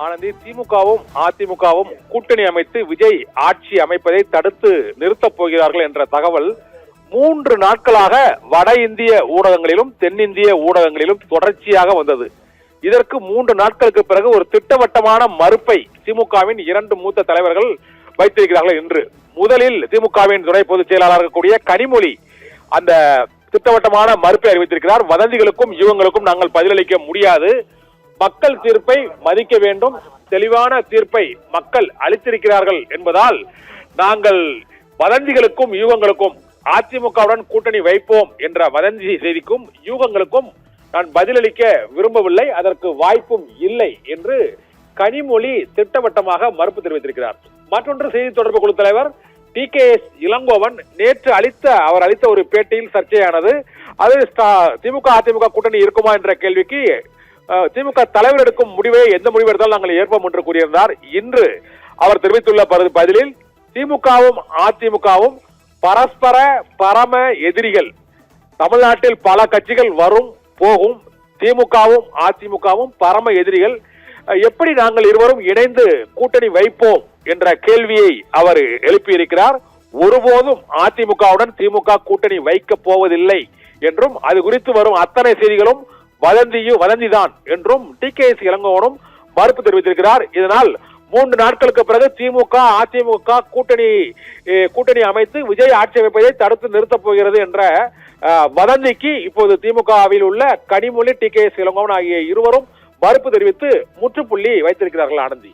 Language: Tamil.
ஆனந்தி, திமுகவும் அதிமுகவும் கூட்டணி அமைத்து விஜய் ஆட்சி அமைப்பதை தடுத்து நிறுத்தப் போகிறார்கள் என்ற தகவல் 3 நாட்களாக வட இந்திய ஊடகங்களிலும் தென்னிந்திய ஊடகங்களிலும் தொடர்ச்சியாக வந்தது. இதற்கு 3 நாட்களுக்கு பிறகு ஒரு திட்டவட்டமான மறுப்பை திமுகவின் 2 மூத்த தலைவர்கள் வைத்திருக்கிறார்கள். என்று முதலில் திமுகவின் துணை பொதுச் செயலாளர் இருக்கக்கூடிய கனிமொழி அந்த திட்டவட்டமான மறுப்பை அறிவித்திருக்கிறார். வதந்திகளுக்கும் யூகங்களுக்கும் நாங்கள் பதிலளிக்க முடியாது, மக்கள் தீர்ப்பை மதிக்க வேண்டும், தெளிவான தீர்ப்பை மக்கள் அளித்திருக்கிறார்கள் என்பதால் நாங்கள் வதந்திகளுக்கும் யூகங்களுக்கும் அதிமுகவுடன் கூட்டணி வைப்போம் என்ற வதந்தி செய்திக்கும் யூகங்களுக்கும் நான் பதிலளிக்க விரும்பவில்லை, அதற்கு வாய்ப்பும் இல்லை என்று கனிமொழி திட்டவட்டமாக மறுப்பு தெரிவித்திருக்கிறார். மற்றொன்று செய்தி தொடர்பு குழு தலைவர் TKS இளங்கோவன் நேற்று அவர் அளித்த ஒரு பேட்டியில் சர்ச்சையானது. அது திமுக அதிமுக கூட்டணி இருக்குமா என்ற கேள்விக்கு திமுக தலைவர் எடுக்கும் முடிவை எந்த முடிவு எடுத்தாலும் நாங்கள் ஏற்போம் என்று கூறியிருந்தார். இன்று அவர் தெரிவித்துள்ள பதிலில் திமுகவும் அதிமுகவும் பரஸ்பர பரம எதிரிகள், தமிழ்நாட்டில் பல கட்சிகள் வரும் போகும், திமுகவும் அதிமுகவும் பரம எதிரிகள், எப்படி நாங்கள் இருவரும் இணைந்து கூட்டணி வைப்போம் என்ற கேள்வியை அவர் எழுப்பியிருக்கிறார். ஒருபோதும் அதிமுகவுடன் திமுக கூட்டணி வைக்கப் போவதில்லை என்றும் அது குறித்து வரும் அத்தனை செய்திகளும் வதந்திதான் என்றும் TKS இளங்கோவனும் மறுப்பு தெரிவித்திருக்கிறார். இதனால் 3 நாட்களுக்கு பிறகு திமுக அதிமுக கூட்டணி அமைத்து விஜய் ஆட்சி அமைப்பதை தடுத்து நிறுத்தப் போகிறது என்ற வதந்திக்கு இப்போது திமுகவில் உள்ள கனிமொழி TKS இளங்கோவன் ஆகிய இருவரும் மறுப்பு தெரிவித்து முற்றுப்புள்ளி வைத்திருக்கிறார்கள். ஆனந்தி.